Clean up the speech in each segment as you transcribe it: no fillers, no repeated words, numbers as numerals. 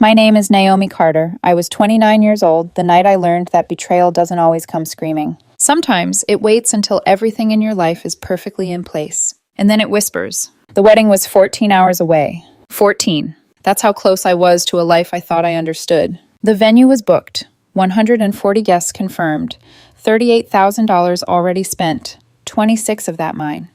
My name is Naomi Carter. I was 29 years old the night I learned that betrayal doesn't always come screaming. Sometimes it waits until everything in your life is perfectly in place, and then it whispers. The wedding was 14 hours away. 14. That's how close I was to a life I thought I understood. The venue was booked. 140 guests confirmed. $38,000 already spent. 26 of that mine.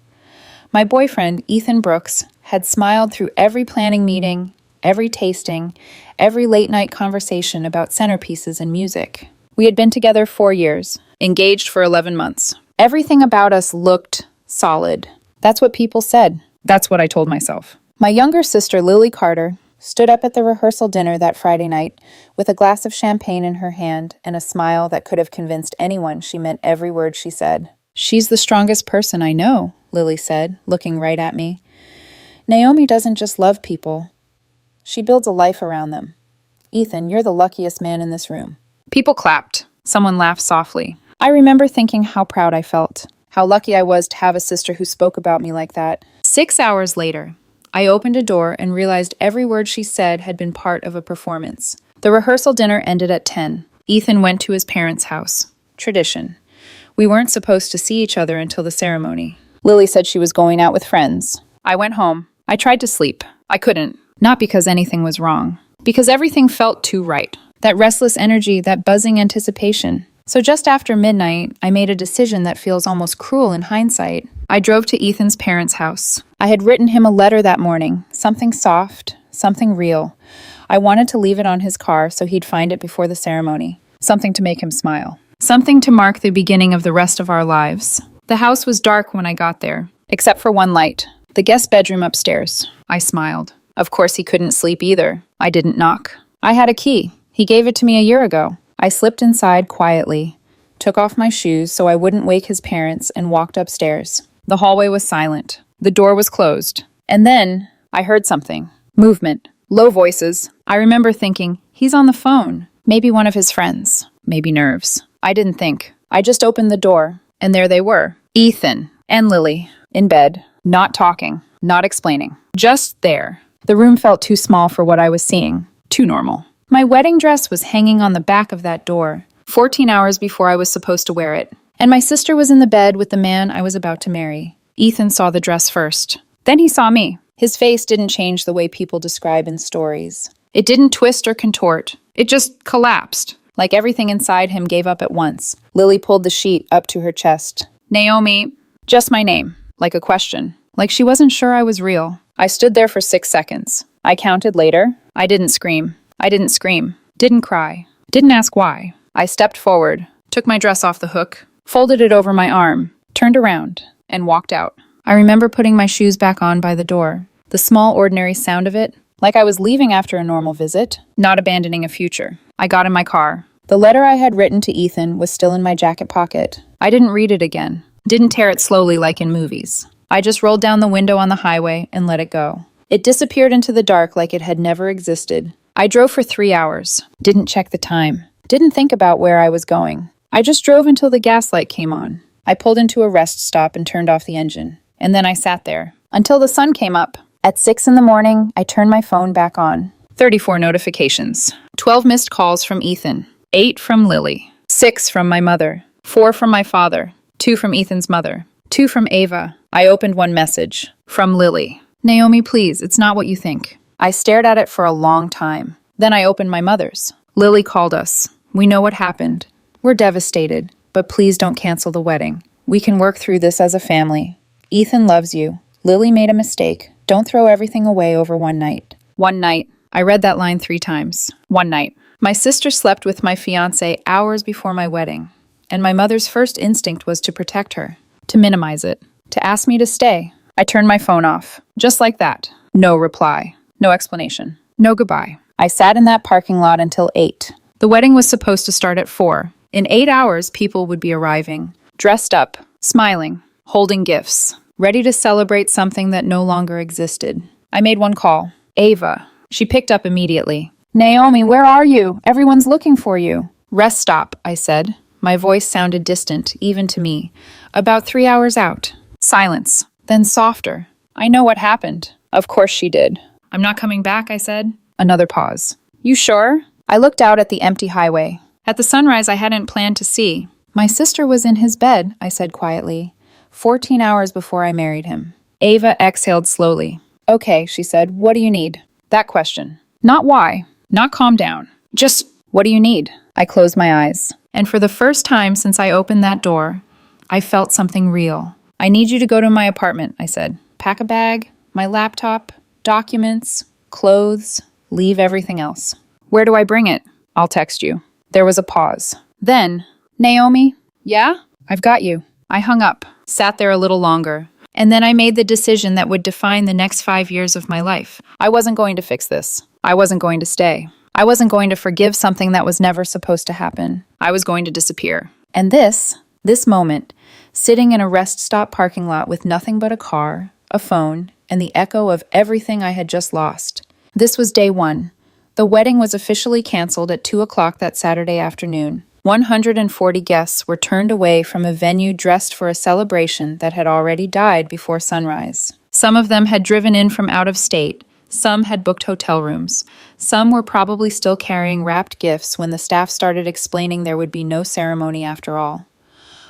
My boyfriend, Ethan Brooks, had smiled through every planning meeting, every tasting, every late-night conversation about centerpieces and music. We had been together 4 years, engaged for 11 months. Everything about us looked solid. That's what people said. That's what I told myself. My younger sister, Lily Carter, stood up at the rehearsal dinner that Friday night with a glass of champagne in her hand and a smile that could have convinced anyone she meant every word she said. "She's the strongest person I know," Lily said, looking right at me. "Naomi doesn't just love people. She builds a life around them. Ethan, you're the luckiest man in this room." People clapped. Someone laughed softly. I remember thinking how proud I felt, how lucky I was to have a sister who spoke about me like that. 6 hours later, I opened a door and realized every word she said had been part of a performance. The rehearsal dinner ended at 10. Ethan went to his parents' house. Tradition. We weren't supposed to see each other until the ceremony. Lily said she was going out with friends. I went home. I tried to sleep. I couldn't. Not because anything was wrong. Because everything felt too right. That restless energy, that buzzing anticipation. So just after midnight, I made a decision that feels almost cruel in hindsight. I drove to Ethan's parents' house. I had written him a letter that morning, something soft, something real. I wanted to leave it on his car so he'd find it before the ceremony. Something to make him smile. Something to mark the beginning of the rest of our lives. The house was dark when I got there, except for one light. The guest bedroom upstairs. I smiled. Of course he couldn't sleep either. I didn't knock. I had a key. He gave it to me a year ago. I slipped inside quietly, took off my shoes so I wouldn't wake his parents, and walked upstairs. The hallway was silent. The door was closed. And then I heard something. Movement. Low voices. I remember thinking, he's on the phone. Maybe one of his friends. Maybe nerves. I didn't think. I just opened the door, and there they were. Ethan and Lily, in bed, not talking, not explaining. Just there. The room felt too small for what I was seeing. Too normal. My wedding dress was hanging on the back of that door, 14 hours before I was supposed to wear it. And my sister was in the bed with the man I was about to marry. Ethan saw the dress first. Then he saw me. His face didn't change the way people describe in stories. It didn't twist or contort. It just collapsed, like everything inside him gave up at once. Lily pulled the sheet up to her chest. "Naomi," just my name, like a question, like she wasn't sure I was real. I stood there for 6 seconds. I counted later. I didn't scream. Didn't cry. Didn't ask why. I stepped forward, took my dress off the hook, folded it over my arm, turned around, and walked out. I remember putting my shoes back on by the door. The small, ordinary sound of it, like I was leaving after a normal visit, not abandoning a future. I got in my car. The letter I had written to Ethan was still in my jacket pocket. I didn't read it again. Didn't tear it slowly like in movies. I just rolled down the window on the highway and let it go. It disappeared into the dark like it had never existed. I drove for 3 hours. Didn't check the time. Didn't think about where I was going. I just drove until the gas light came on. I pulled into a rest stop and turned off the engine. And then I sat there until the sun came up. At 6 in the morning, I turned my phone back on. 34 notifications. 12 missed calls from Ethan. 8 from Lily. 6 from my mother. 4 from my father. 2 from Ethan's mother. 2 from Ava. I opened one message. From Lily. "Naomi, please, it's not what you think." I stared at it for a long time. Then I opened my mother's. "Lily called us. We know what happened. We're devastated, but please don't cancel the wedding. We can work through this as a family. Ethan loves you. Lily made a mistake. Don't throw everything away over one night." One night. I read that line 3 times. One night. My sister slept with my fiancé hours before my wedding, and my mother's first instinct was to protect her, to minimize it, to ask me to stay. I turned my phone off. Just like that. No reply. No explanation. No goodbye. I sat in that parking lot until 8. The wedding was supposed to start at 4. In 8 hours, people would be arriving, dressed up, smiling, holding gifts, ready to celebrate something that no longer existed. I made one call. Ava. She picked up immediately. "Naomi, where are you? Everyone's looking for you." "Rest stop," I said. My voice sounded distant, even to me. "About 3 hours out." Silence. Then softer. "I know what happened." Of course she did. "I'm not coming back," I said. Another pause. You sure? I looked out at the empty highway. At the sunrise I hadn't planned to see. My sister was in his bed, I said quietly, 14 hours before I married him. Ava exhaled slowly. Okay, she said, what do you need? That question. Not why. Not calm down. Just, what do you need? I closed my eyes. And for the first time since I opened that door, I felt something real. I need you to go to my apartment, I said. Pack a bag, my laptop, documents, clothes, leave everything else. Where do I bring it? I'll text you. There was a pause. Then, Naomi? Yeah? I've got you. I hung up, sat there a little longer, and then I made the decision that would define the next 5 years of my life. I wasn't going to fix this. I wasn't going to stay. I wasn't going to forgive something that was never supposed to happen. I was going to disappear. And this moment, sitting in a rest stop parking lot with nothing but a car, a phone, and the echo of everything I had just lost. This was day 1. The wedding was officially canceled at 2 o'clock that Saturday afternoon. 140 guests were turned away from a venue dressed for a celebration that had already died before sunrise. Some of them had driven in from out of state. Some had booked hotel rooms. Some were probably still carrying wrapped gifts when the staff started explaining there would be no ceremony after all.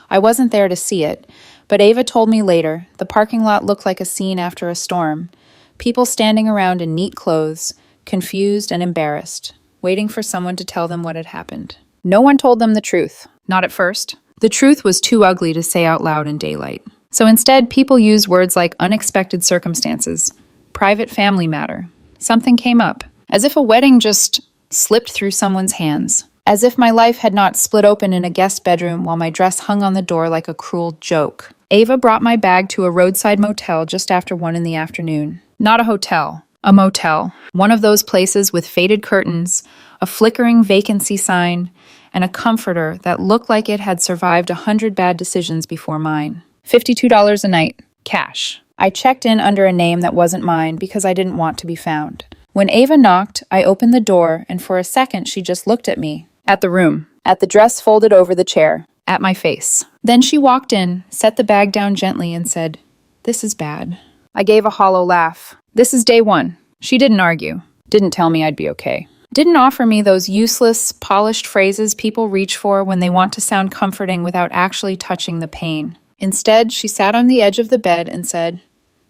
I wasn't there to see it, but Ava told me later the parking lot looked like a scene after a storm. People standing around in neat clothes, confused and embarrassed, waiting for someone to tell them what had happened. No one told them the truth, not at first. The truth was too ugly to say out loud in daylight. So instead, people used words like unexpected circumstances, private family matter. Something came up, as if a wedding just slipped through someone's hands, as if my life had not split open in a guest bedroom while my dress hung on the door like a cruel joke. Ava brought my bag to a roadside motel just after 1 in the afternoon. Not a hotel, a motel. One of those places with faded curtains, a flickering vacancy sign, and a comforter that looked like it had survived 100 bad decisions before mine. $52 a night, cash. I checked in under a name that wasn't mine because I didn't want to be found. When Ava knocked, I opened the door, and for a second she just looked at me. At the room. At the dress folded over the chair. At my face. Then she walked in, set the bag down gently, and said, "This is bad." I gave a hollow laugh. This is day 1. She didn't argue. Didn't tell me I'd be okay. Didn't offer me those useless, polished phrases people reach for when they want to sound comforting without actually touching the pain. Instead, she sat on the edge of the bed and said,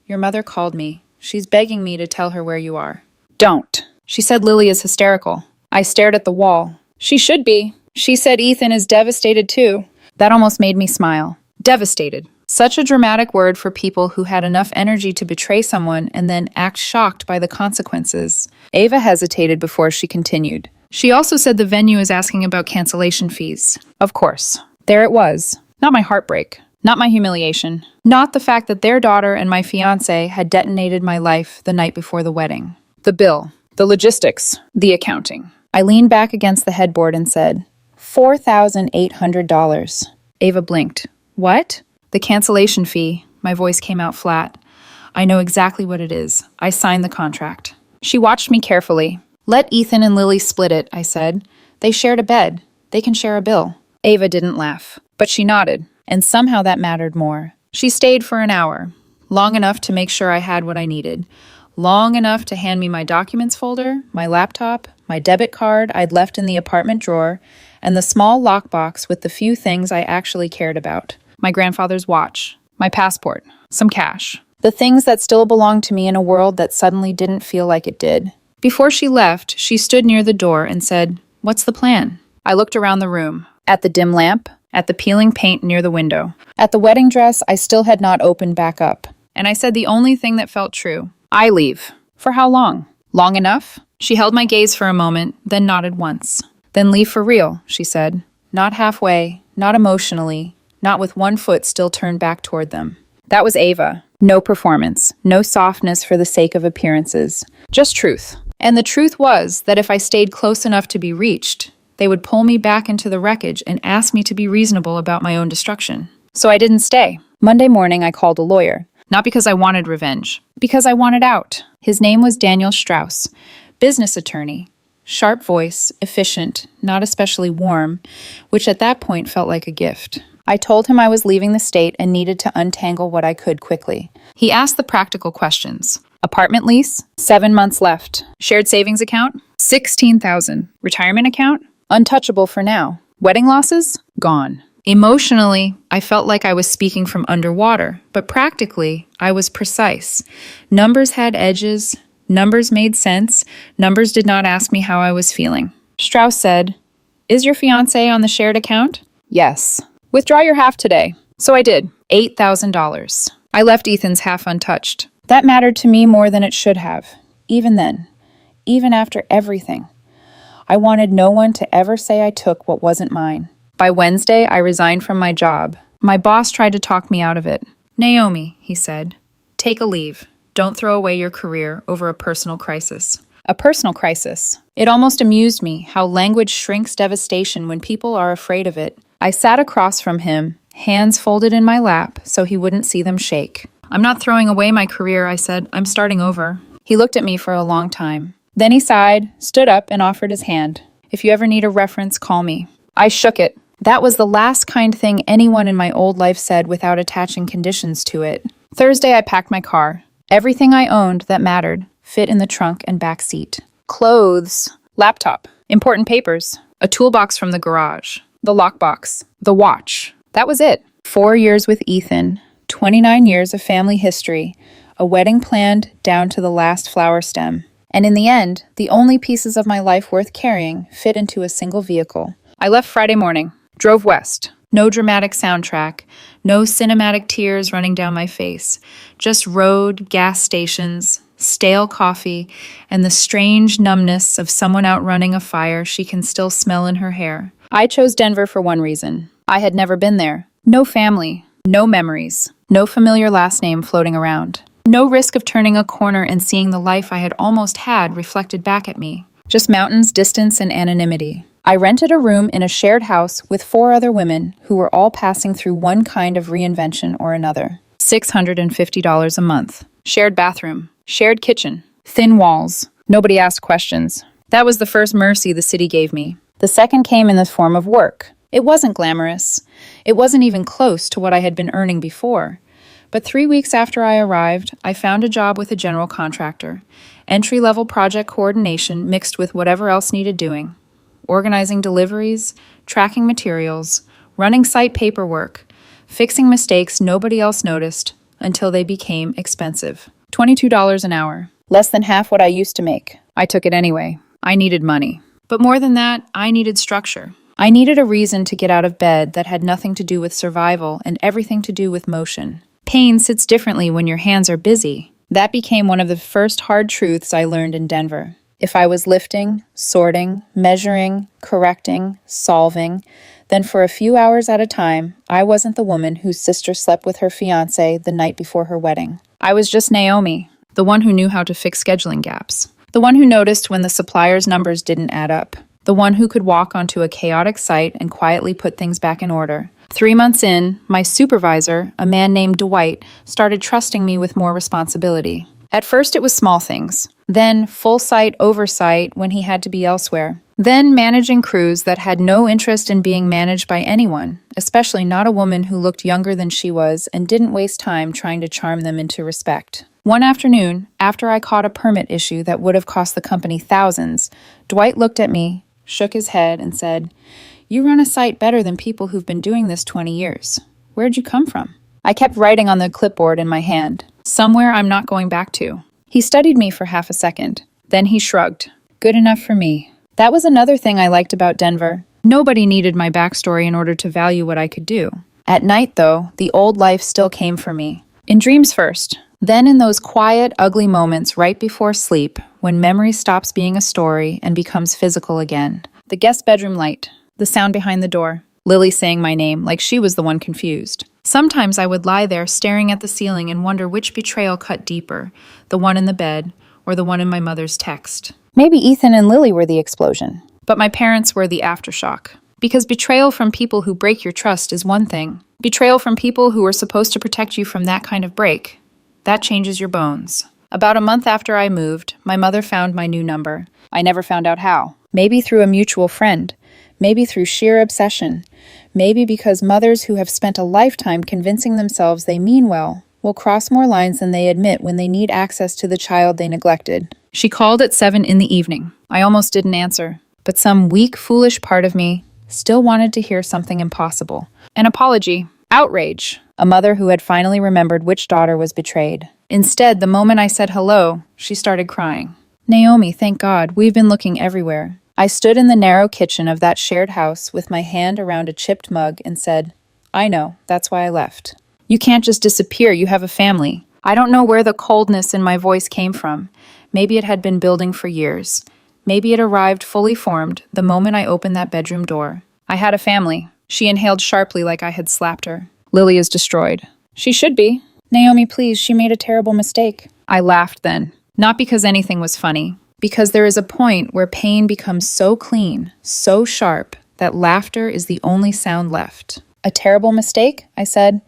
"Your mother called me. She's begging me to tell her where you are." Don't. She said Lily is hysterical. I stared at the wall. She should be. She said Ethan is devastated too. That almost made me smile. Devastated. Such a dramatic word for people who had enough energy to betray someone and then act shocked by the consequences. Ava hesitated before she continued. She also said the venue is asking about cancellation fees. Of course. There it was. Not my heartbreak. Not my humiliation. Not the fact that their daughter and my fiancé had detonated my life the night before the wedding. The bill. The logistics. The accounting. I leaned back against the headboard and said, $4,800. Ava blinked. What? The cancellation fee. My voice came out flat. I know exactly what it is. I signed the contract. She watched me carefully. Let Ethan and Lily split it, I said. They shared a bed. They can share a bill. Ava didn't laugh, but she nodded, and somehow that mattered more. She stayed for an hour, long enough to make sure I had what I needed, long enough to hand me my documents folder, my laptop, my debit card I'd left in the apartment drawer, and the small lockbox with the few things I actually cared about. My grandfather's watch, my passport, some cash. The things that still belonged to me in a world that suddenly didn't feel like it did. Before she left, she stood near the door and said, "What's the plan?" I looked around the room, at the dim lamp, at the peeling paint near the window, at the wedding dress I still had not opened back up. And I said the only thing that felt true. I leave. For how long? Long enough? She held my gaze for a moment, then nodded once. Then leave for real, she said. Not halfway, not emotionally, not with one foot still turned back toward them. That was Ava. No performance, no softness for the sake of appearances. Just truth. And the truth was that if I stayed close enough to be reached, they would pull me back into the wreckage and ask me to be reasonable about my own destruction. So I didn't stay. Monday morning, I called a lawyer. Not because I wanted revenge, because I wanted out. His name was Daniel Strauss, business attorney. Sharp voice, efficient, not especially warm, which at that point felt like a gift. I told him I was leaving the state and needed to untangle what I could quickly. He asked the practical questions. Apartment lease, 7 months left. Shared savings account, 16,000. Retirement account, untouchable for now. Wedding losses, gone. Emotionally, I felt like I was speaking from underwater, but practically, I was precise. Numbers had edges, numbers made sense, numbers did not ask me how I was feeling. Strauss said, "Is your fiancé on the shared account?" "Yes." "Withdraw your half today." So I did, $8,000. I left Ethan's half untouched. That mattered to me more than it should have, even then, even after everything. I wanted no one to ever say I took what wasn't mine. By Wednesday, I resigned from my job. My boss tried to talk me out of it. "Naomi," he said, "take a leave. Don't throw away your career over a personal crisis." A personal crisis. It almost amused me how language shrinks devastation when people are afraid of it. I sat across from him, hands folded in my lap so he wouldn't see them shake. "I'm not throwing away my career," I said. "I'm starting over." He looked at me for a long time. Then he sighed, stood up, and offered his hand. "If you ever need a reference, call me." I shook it. That was the last kind thing anyone in my old life said without attaching conditions to it. Thursday, I packed my car. Everything I owned that mattered fit in the trunk and back seat. Clothes, laptop, important papers, a toolbox from the garage, the lockbox, the watch. That was it. 4 years with Ethan, 29 years of family history, a wedding planned down to the last flower stem. And in the end, the only pieces of my life worth carrying fit into a single vehicle. I left Friday morning, drove west. No dramatic soundtrack, no cinematic tears running down my face, just road, gas stations, stale coffee, and the strange numbness of someone outrunning a fire she can still smell in her hair. I chose Denver for one reason. I had never been there. No family, no memories, no familiar last name floating around. No risk of turning a corner and seeing the life I had almost had reflected back at me. Just mountains, distance, and anonymity. I rented a room in a shared house with 4 other women who were all passing through one kind of reinvention or another. $650 a month. Shared bathroom. Shared kitchen. Thin walls. Nobody asked questions. That was the first mercy the city gave me. The second came in the form of work. It wasn't glamorous. It wasn't even close to what I had been earning before. But 3 weeks after I arrived, I found a job with a general contractor. Entry-level project coordination mixed with whatever else needed doing. Organizing deliveries, tracking materials, running site paperwork, fixing mistakes nobody else noticed until they became expensive. $22 an hour, less than half what I used to make. I took it anyway. I needed money. But more than that, I needed structure. I needed a reason to get out of bed that had nothing to do with survival and everything to do with motion. Pain sits differently when your hands are busy. That became one of the first hard truths I learned in Denver. If I was lifting, sorting, measuring, correcting, solving, then for a few hours at a time, I wasn't the woman whose sister slept with her fiancé the night before her wedding. I was just Naomi, the one who knew how to fix scheduling gaps, the one who noticed when the supplier's numbers didn't add up, the one who could walk onto a chaotic site and quietly put things back in order. 3 months in, my supervisor, a man named Dwight, started trusting me with more responsibility. At first it was small things, then full site oversight when he had to be elsewhere, then managing crews that had no interest in being managed by anyone, especially not a woman who looked younger than she was and didn't waste time trying to charm them into respect. One afternoon, after I caught a permit issue that would have cost the company thousands, Dwight looked at me, shook his head, and said, "You run a site better than people who've been doing this 20 years. Where'd you come from?" I kept writing on the clipboard in my hand, "Somewhere I'm not going back to." He studied me for half a second. Then he shrugged. "Good enough for me." That was another thing I liked about Denver. Nobody needed my backstory in order to value what I could do. At night, though, the old life still came for me. In dreams first, then in those quiet, ugly moments right before sleep, when memory stops being a story and becomes physical again. The guest bedroom light, the sound behind the door, Lily saying my name like she was the one confused. Sometimes I would lie there staring at the ceiling and wonder which betrayal cut deeper, the one in the bed or the one in my mother's text. Maybe Ethan and Lily were the explosion, but my parents were the aftershock. Because betrayal from people who break your trust is one thing. Betrayal from people who are supposed to protect you from that kind of break, that changes your bones. About a month after I moved, my mother found my new number. I never found out how. Maybe through a mutual friend. Maybe through sheer obsession. Maybe because mothers who have spent a lifetime convincing themselves they mean well will cross more lines than they admit when they need access to the child they neglected. She called at 7 in the evening. I almost didn't answer, but some weak, foolish part of me still wanted to hear something impossible. An apology. Outrage. A mother who had finally remembered which daughter was betrayed. Instead, the moment I said hello, she started crying. Naomi, thank God, we've been looking everywhere. I stood in the narrow kitchen of that shared house with my hand around a chipped mug and said, I know, that's why I left. You can't just disappear, you have a family. I don't know where the coldness in my voice came from. Maybe it had been building for years. Maybe it arrived fully formed the moment I opened that bedroom door. I had a family. She inhaled sharply like I had slapped her. Lily is destroyed. She should be. Naomi, please, she made a terrible mistake. I laughed then, not because anything was funny, because there is a point where pain becomes so clean, so sharp, that laughter is the only sound left. A terrible mistake? I said.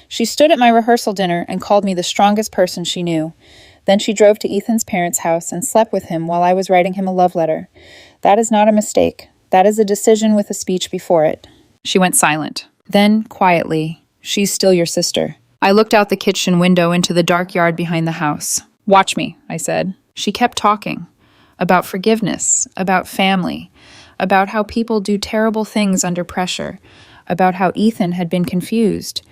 She stood at my rehearsal dinner and called me the strongest person she knew. Then she drove to Ethan's parents' house and slept with him while I was writing him a love letter. That is not a mistake. That is a decision with a speech before it. She went silent. Then, quietly, she's still your sister. I looked out the kitchen window into the dark yard behind the house. Watch me, I said. She kept talking. About forgiveness, about family, about how people do terrible things under pressure, about how Ethan had been confused,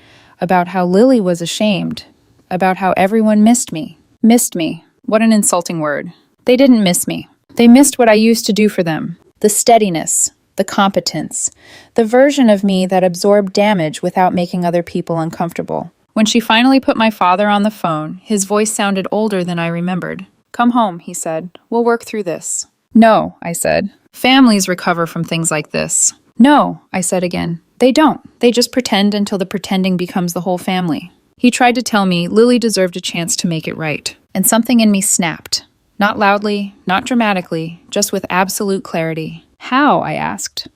about how Lily was ashamed, about how everyone missed me. Missed me. What an insulting word. They didn't miss me. They missed what I used to do for them. The steadiness, the competence, the version of me that absorbed damage without making other people uncomfortable. When she finally put my father on the phone, his voice sounded older than I remembered. Come home, he said. We'll work through this. No, I said. Families recover from things like this. No, I said again. They don't. They just pretend until the pretending becomes the whole family. He tried to tell me Lily deserved a chance to make it right. And something in me snapped. Not loudly, not dramatically, just with absolute clarity. How? I asked.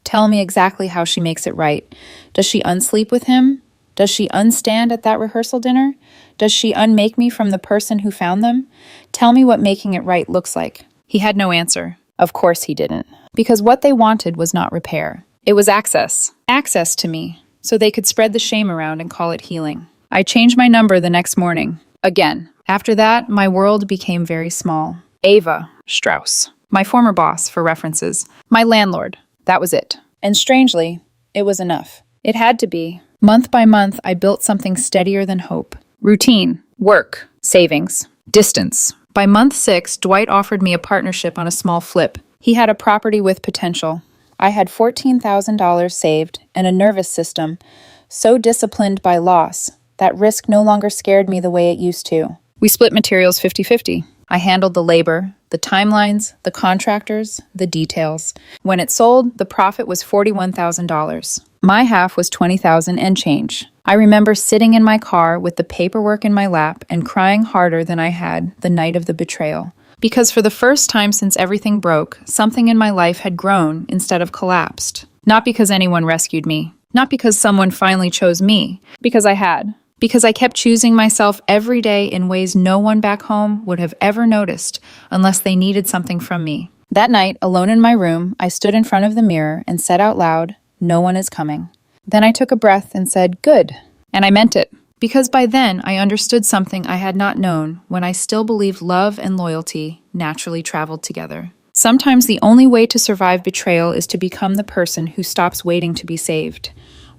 Tell me exactly how she makes it right. Does she unsleep with him? Does she unstand at that rehearsal dinner? Does she unmake me from the person who found them? Tell me what making it right looks like. He had no answer. Of course he didn't. Because what they wanted was not repair. It was access. Access to me. So they could spread the shame around and call it healing. I changed my number the next morning. Again. After that, my world became very small. Ava Strauss. My former boss, for references. My landlord. That was it. And strangely, it was enough. It had to be. Month by month, I built something steadier than hope. Routine. Work. Savings. Distance. By month 6, Dwight offered me a partnership on a small flip. He had a property with potential. I had $14,000 saved and a nervous system so disciplined by loss that risk no longer scared me the way it used to. We split materials 50-50. I handled the labor, the timelines, the contractors, the details. When it sold, the profit was $41,000. My half was $20,000 and change. I remember sitting in my car with the paperwork in my lap and crying harder than I had the night of the betrayal. Because for the first time since everything broke, something in my life had grown instead of collapsed. Not because anyone rescued me. Not because someone finally chose me. Because I had. Because I kept choosing myself every day in ways no one back home would have ever noticed unless they needed something from me. That night, alone in my room, I stood in front of the mirror and said out loud, "No one is coming." Then I took a breath and said, "Good." And I meant it. Because by then, I understood something I had not known when I still believed love and loyalty naturally traveled together. Sometimes the only way to survive betrayal is to become the person who stops waiting to be saved.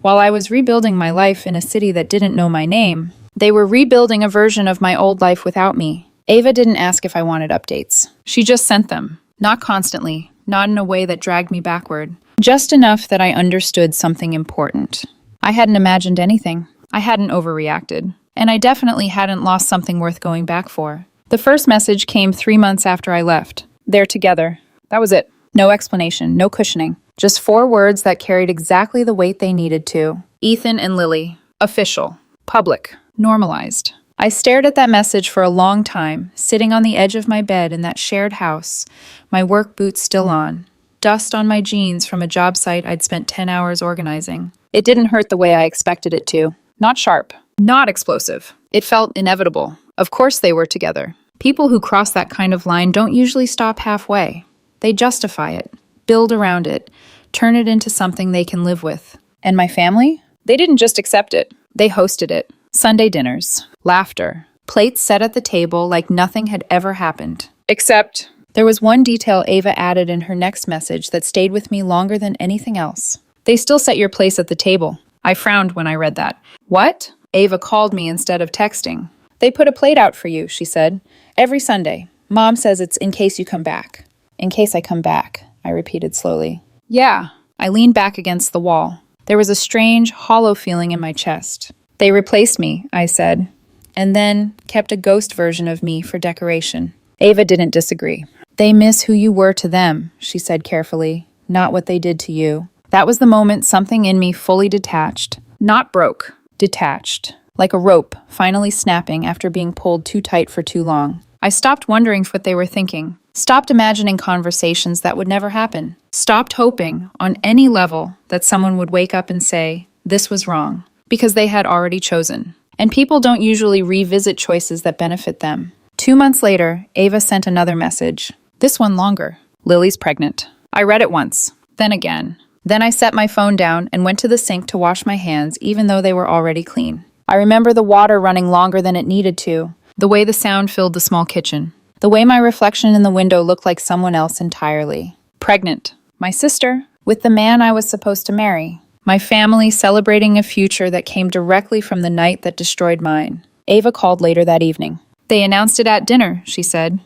While I was rebuilding my life in a city that didn't know my name, they were rebuilding a version of my old life without me. Ava didn't ask if I wanted updates. She just sent them. Not constantly, not in a way that dragged me backward. Just enough that I understood something important. I hadn't imagined anything. I hadn't overreacted. And I definitely hadn't lost something worth going back for. The first message came 3 months after I left. They're together. That was it. No explanation, no cushioning. Just 4 words that carried exactly the weight they needed to. Ethan and Lily. Official. Public. Normalized. I stared at that message for a long time, sitting on the edge of my bed in that shared house, my work boots still on, dust on my jeans from a job site I'd spent 10 hours organizing. It didn't hurt the way I expected it to. Not sharp. Not explosive. It felt inevitable. Of course they were together. People who cross that kind of line don't usually stop halfway. They justify it, build around it, turn it into something they can live with. And my family? They didn't just accept it. They hosted it. Sunday dinners. Laughter. Plates set at the table like nothing had ever happened. Except, there was one detail Ava added in her next message that stayed with me longer than anything else. They still set your place at the table. I frowned when I read that. What? Ava called me instead of texting. They put a plate out for you, she said. Every Sunday. Mom says it's in case you come back. In case I come back, I repeated slowly. Yeah. I leaned back against the wall. There was a strange, hollow feeling in my chest. They replaced me, I said, and then kept a ghost version of me for decoration. Ava didn't disagree. They miss who you were to them, she said carefully, not what they did to you. That was the moment something in me fully detached. Not broke, detached. Like a rope finally snapping after being pulled too tight for too long. I stopped wondering what they were thinking. Stopped imagining conversations that would never happen. Stopped hoping, on any level, that someone would wake up and say, this was wrong, because they had already chosen. And people don't usually revisit choices that benefit them. 2 months later, Ava sent another message. This one longer. Lily's pregnant. I read it once, then again. Then I set my phone down and went to the sink to wash my hands, even though they were already clean. I remember the water running longer than it needed to, the way the sound filled the small kitchen, the way my reflection in the window looked like someone else entirely. Pregnant. My sister, with the man I was supposed to marry. My family celebrating a future that came directly from the night that destroyed mine. Ava called later that evening. They announced it at dinner, she said.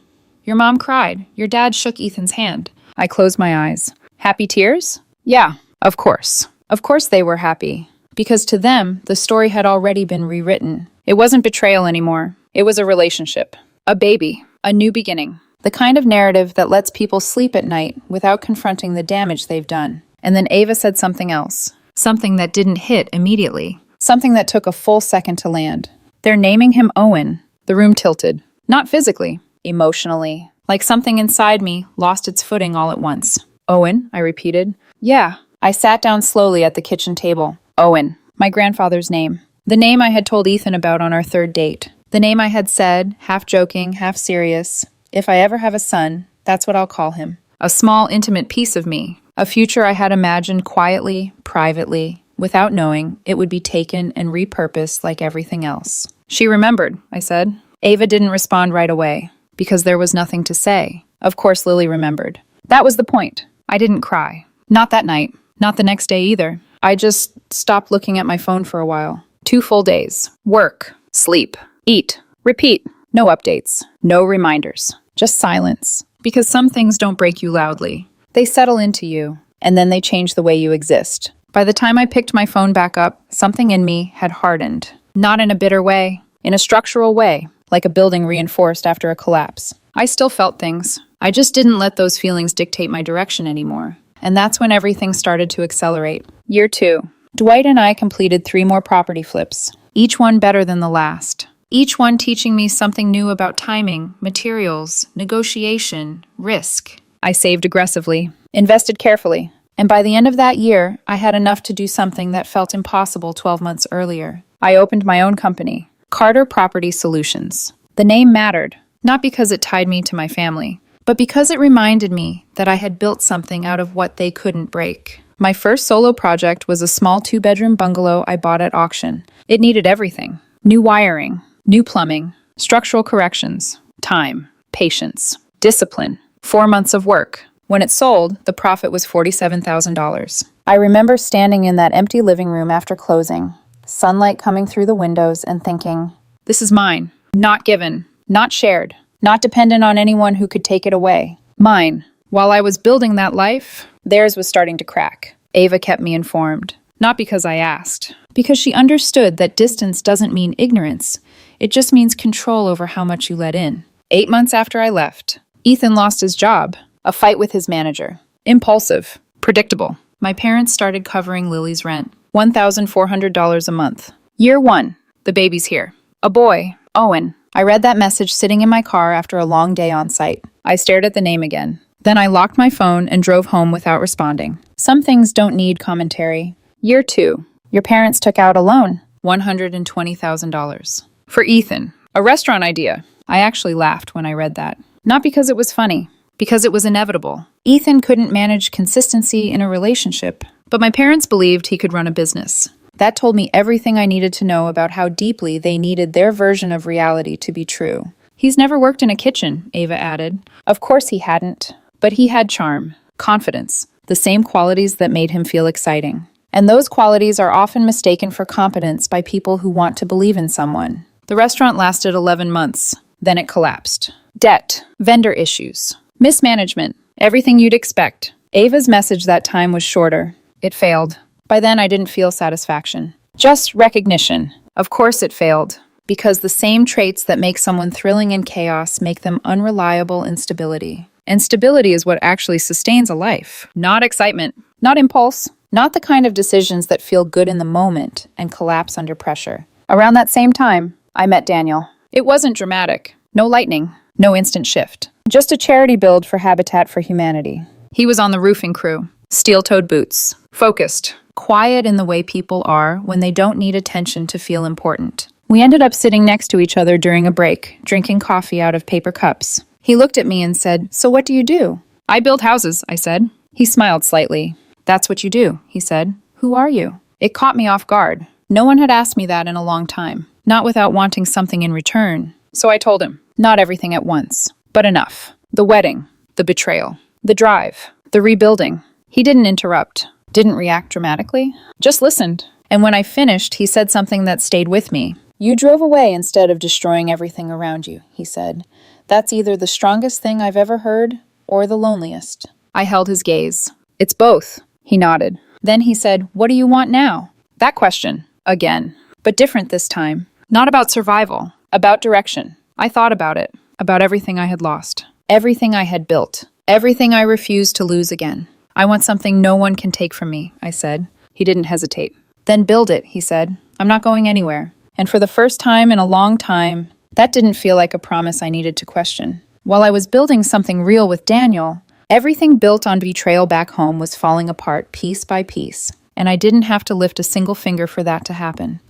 Your mom cried. Your dad shook Ethan's hand. I closed my eyes. Happy tears? Yeah, of course. Of course they were happy. Because to them, the story had already been rewritten. It wasn't betrayal anymore. It was a relationship. A baby. A new beginning. The kind of narrative that lets people sleep at night without confronting the damage they've done. And then Ava said something else. Something that didn't hit immediately. Something that took a full second to land. They're naming him Owen. The room tilted. Not physically. Emotionally. Like something inside me lost its footing all at once. Owen, I repeated. Yeah. I sat down slowly at the kitchen table. Owen. My grandfather's name. The name I had told Ethan about on our third date. The name I had said, half joking, half serious. If I ever have a son, that's what I'll call him. A small, intimate piece of me. A future I had imagined quietly, privately, without knowing it would be taken and repurposed like everything else. She remembered, I said. Ava didn't respond right away, because there was nothing to say. Of course Lily remembered. That was the point. I didn't cry. Not that night. Not the next day either. I just stopped looking at my phone for a while. 2 full days. Work. Sleep. Eat. Repeat. No updates. No reminders. Just silence. Because some things don't break you loudly. They settle into you, and then they change the way you exist. By the time I picked my phone back up, something in me had hardened. Not in a bitter way, in a structural way, like a building reinforced after a collapse. I still felt things. I just didn't let those feelings dictate my direction anymore. And that's when everything started to accelerate. Year 2. Dwight and I completed 3 more property flips, each one better than the last. Each one teaching me something new about timing, materials, negotiation, risk. I saved aggressively, invested carefully, and by the end of that year, I had enough to do something that felt impossible 12 months earlier. I opened my own company, Carter Property Solutions. The name mattered, not because it tied me to my family, but because it reminded me that I had built something out of what they couldn't break. My first solo project was a small 2-bedroom bungalow I bought at auction. It needed everything. New wiring, new plumbing, structural corrections, time, patience, discipline, 4 months of work. When it sold, the profit was $47,000. I remember standing in that empty living room after closing, sunlight coming through the windows and thinking, this is mine, not given, not shared, not dependent on anyone who could take it away. Mine. While I was building that life, theirs was starting to crack. Ava kept me informed. Not because I asked. Because she understood that distance doesn't mean ignorance. It just means control over how much you let in. 8 months after I left, Ethan lost his job. A fight with his manager. Impulsive. Predictable. My parents started covering Lily's rent. $1,400 a month. Year 1. The baby's here. A boy. Owen. I read that message sitting in my car after a long day on site. I stared at the name again. Then I locked my phone and drove home without responding. Some things don't need commentary. Year 2. Your parents took out a loan. $120,000. For Ethan. A restaurant idea. I actually laughed when I read that. Not because it was funny. Because it was inevitable. Ethan couldn't manage consistency in a relationship, but my parents believed he could run a business. That told me everything I needed to know about how deeply they needed their version of reality to be true. He's never worked in a kitchen, Ava added. Of course he hadn't. But he had charm, confidence, the same qualities that made him feel exciting. And those qualities are often mistaken for competence by people who want to believe in someone. The restaurant lasted 11 months. Then it collapsed. Debt, vendor issues, mismanagement, everything you'd expect. Ava's message that time was shorter. It failed. By then, I didn't feel satisfaction. Just recognition. Of course it failed. Because the same traits that make someone thrilling in chaos make them unreliable in stability. And stability is what actually sustains a life. Not excitement. Not impulse. Not the kind of decisions that feel good in the moment and collapse under pressure. Around that same time, I met Daniel. It wasn't dramatic. No lightning. No instant shift. Just a charity build for Habitat for Humanity. He was on the roofing crew. Steel-toed boots. Focused. Quiet in the way people are when they don't need attention to feel important. We ended up sitting next to each other during a break, drinking coffee out of paper cups. He looked at me and said, "So what do you do?" "I build houses," I said. He smiled slightly. "That's what you do," he said. "Who are you?" It caught me off guard. No one had asked me that in a long time, not without wanting something in return. So I told him, not everything at once, but enough. The wedding, the betrayal, the drive, the rebuilding. He didn't interrupt. Didn't react dramatically, just listened. And when I finished, he said something that stayed with me. "You drove away instead of destroying everything around you," he said. "That's either the strongest thing I've ever heard or the loneliest." I held his gaze. "It's both," he nodded. Then he said, "What do you want now?" That question, again, but different this time. Not about survival, about direction. I thought about it, about everything I had lost, everything I had built, everything I refused to lose again. "I want something no one can take from me," I said. He didn't hesitate. "Then build it," he said. "I'm not going anywhere." And for the first time in a long time, that didn't feel like a promise I needed to question. While I was building something real with Daniel, everything built on betrayal back home was falling apart piece by piece, and I didn't have to lift a single finger for that to happen.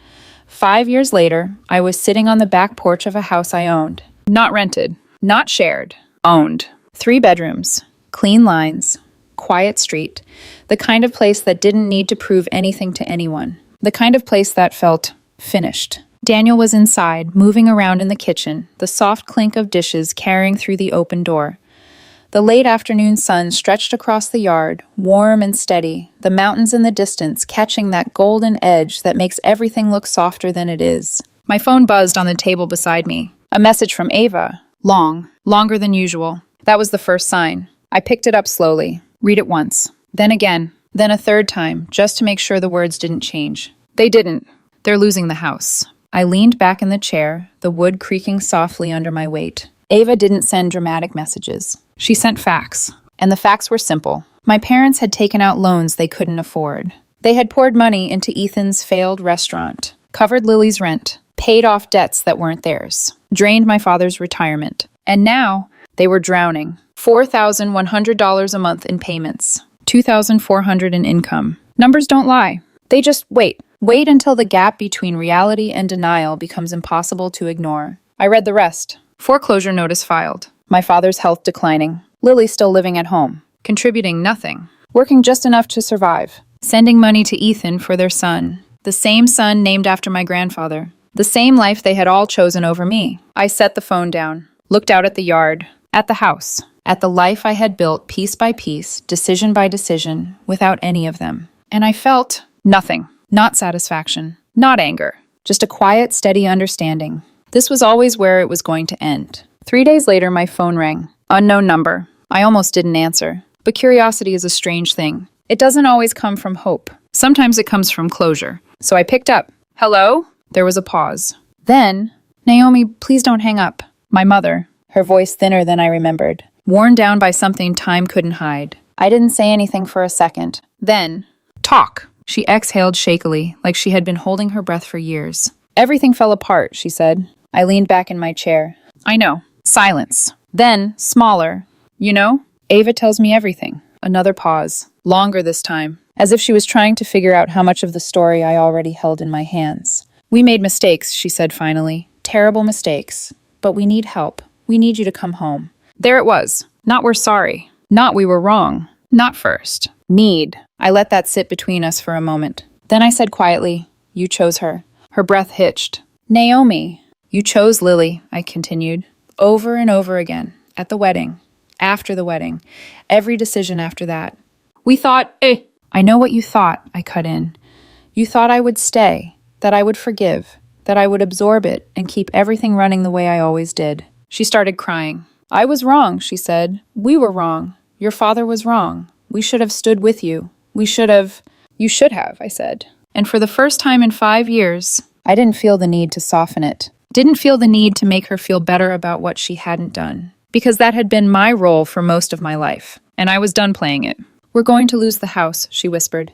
5 years later, I was sitting on the back porch of a house I owned. Not rented, not shared, owned. 3 bedrooms, clean lines, quiet street, the kind of place that didn't need to prove anything to anyone, the kind of place that felt finished. Daniel was inside, moving around in the kitchen, the soft clink of dishes carrying through the open door. The late afternoon sun stretched across the yard, warm and steady, the mountains in the distance catching that golden edge that makes everything look softer than it is. My phone buzzed on the table beside me. A message from Ava. Long, longer than usual. That was the first sign. I picked it up slowly. Read it once. Then again. Then a third time, just to make sure the words didn't change. They didn't. They're losing the house. I leaned back in the chair, the wood creaking softly under my weight. Ava didn't send dramatic messages. She sent facts. And the facts were simple. My parents had taken out loans they couldn't afford. They had poured money into Ethan's failed restaurant, covered Lily's rent, paid off debts that weren't theirs, drained my father's retirement. And now, they were drowning. $4,100 a month in payments. $2,400 in income. Numbers don't lie. They just wait. Wait until the gap between reality and denial becomes impossible to ignore. I read the rest. Foreclosure notice filed. My father's health declining. Lily still living at home. Contributing nothing. Working just enough to survive. Sending money to Ethan for their son. The same son named after my grandfather. The same life they had all chosen over me. I set the phone down. Looked out at the yard. At the house. At the life I had built piece by piece, decision by decision, without any of them. And I felt nothing. Not satisfaction. Not anger. Just a quiet, steady understanding. This was always where it was going to end. 3 days later, my phone rang. Unknown number. I almost didn't answer. But curiosity is a strange thing. It doesn't always come from hope. Sometimes it comes from closure. So I picked up. "Hello?" There was a pause. Then, "Naomi, please don't hang up." My mother, her voice thinner than I remembered, worn down by something time couldn't hide. I didn't say anything for a second. Then, "Talk." She exhaled shakily, like she had been holding her breath for years. "Everything fell apart," she said. I leaned back in my chair. "I know." Silence. Then, smaller. "You know, Ava tells me everything." Another pause. Longer this time. As if she was trying to figure out how much of the story I already held in my hands. "We made mistakes," she said finally. "Terrible mistakes. But we need help. We need you to come home." There it was. Not "we're sorry." Not "we were wrong." Not first. Need. I let that sit between us for a moment. Then I said quietly, You chose her. Her breath hitched. Naomi. You chose Lily, I continued. Over and over again. At the wedding. After the wedding. Every decision after that. We thought, I know what you thought, I cut in. You thought I would stay, that I would forgive, that I would absorb it and keep everything running the way I always did. She started crying. I was wrong, she said. We were wrong. Your father was wrong. We should have stood with you. We should have. You should have, I said. And for the first time in 5 years, I didn't feel the need to soften it. Didn't feel the need to make her feel better about what she hadn't done. Because that had been my role for most of my life. And I was done playing it. We're going to lose the house, she whispered.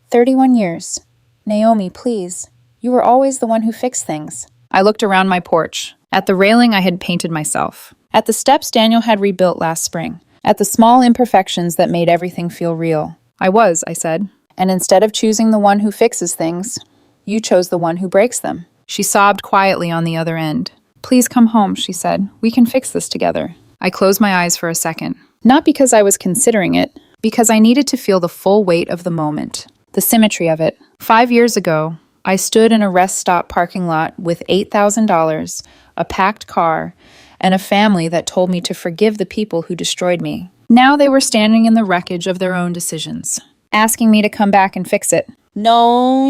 31 years. Naomi, please. You were always the one who fixed things. I looked around my porch. At the railing I had painted myself. At the steps Daniel had rebuilt last spring. At the small imperfections that made everything feel real. I said. And instead of choosing the one who fixes things, you chose the one who breaks them. She sobbed quietly on the other end. Please come home, she said. We can fix this together. I closed my eyes for a second. Not because I was considering it, because I needed to feel the full weight of the moment. The symmetry of it. 5 years ago, I stood in a rest stop parking lot with $8,000, a packed car, and a family that told me to forgive the people who destroyed me. Now they were standing in the wreckage of their own decisions, asking me to come back and fix it. No,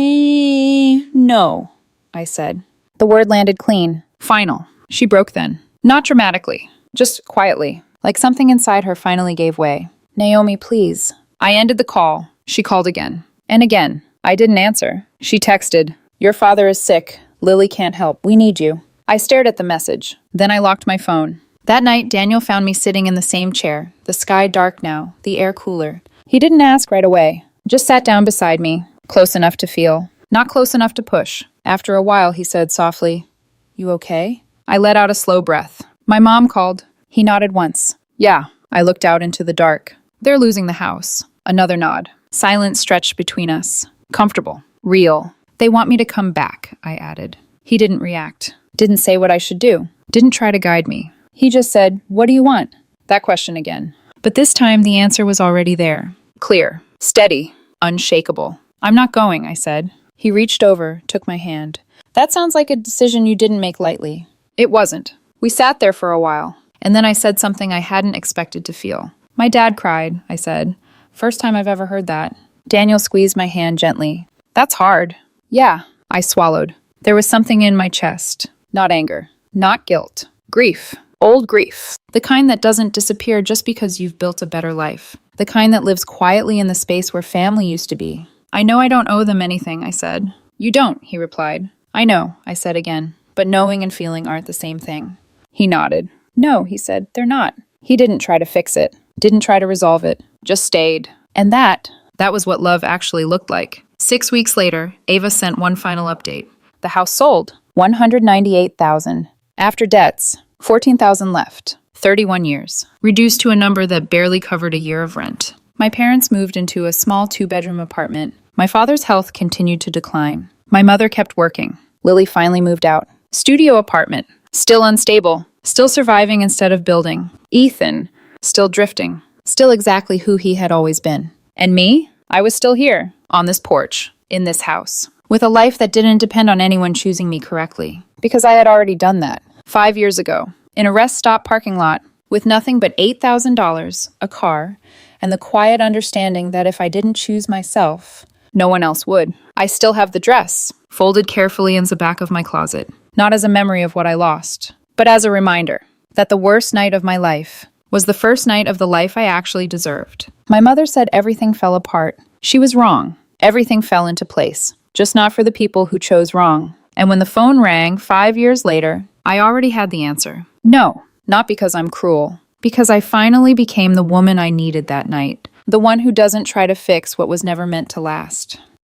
I said. The word landed clean. Final. She broke then. Not dramatically, just quietly, like something inside her finally gave way. Naomi, please. I ended the call. She called again. And again. I didn't answer. She texted, Your father is sick. Lily can't help. We need you. I stared at the message. Then I locked my phone. That night, Daniel found me sitting in the same chair, the sky dark now, the air cooler. He didn't ask right away, just sat down beside me, close enough to feel, not close enough to push. After a while, he said softly, You okay? I let out a slow breath. My mom called. He nodded once. Yeah. I looked out into the dark. They're losing the house. Another nod. Silence stretched between us. Comfortable. Real. They want me to come back, I added. He didn't react. Didn't say what I should do. Didn't try to guide me. He just said, What do you want? That question again. But this time the answer was already there. Clear. Steady. Unshakable. I'm not going, I said. He reached over, took my hand. That sounds like a decision you didn't make lightly. It wasn't. We sat there for a while, and then I said something I hadn't expected to feel. My dad cried, I said. First time I've ever heard that. Daniel squeezed my hand gently. That's hard. Yeah, I swallowed. There was something in my chest. Not anger. Not guilt. Grief. Old grief. The kind that doesn't disappear just because you've built a better life. The kind that lives quietly in the space where family used to be. I know I don't owe them anything, I said. You don't, he replied. I know, I said again. But knowing and feeling aren't the same thing. He nodded. No, he said, they're not. He didn't try to fix it. Didn't try to resolve it. Just stayed. And that was what love actually looked like. 6 weeks later, Ava sent one final update. The house sold. $198,000. After debts, $14,000 left. 31 years. Reduced to a number that barely covered a year of rent. My parents moved into a small 2-bedroom apartment. My father's health continued to decline. My mother kept working. Lily finally moved out. Studio apartment. Still unstable. Still surviving instead of building. Ethan. Still drifting. Still exactly who he had always been. And me? I was still here. On this porch. In this house. With a life that didn't depend on anyone choosing me correctly. Because I had already done that. 5 years ago. In a rest stop parking lot. With nothing but $8,000, a car, and the quiet understanding that if I didn't choose myself, no one else would. I still have the dress, folded carefully in the back of my closet. Not as a memory of what I lost, but as a reminder that the worst night of my life was the first night of the life I actually deserved. My mother said everything fell apart. She was wrong. Everything fell into place, just not for the people who chose wrong. And when the phone rang 5 years later, I already had the answer. No, not because I'm cruel. Because I finally became the woman I needed that night. The one who doesn't try to fix what was never meant to last.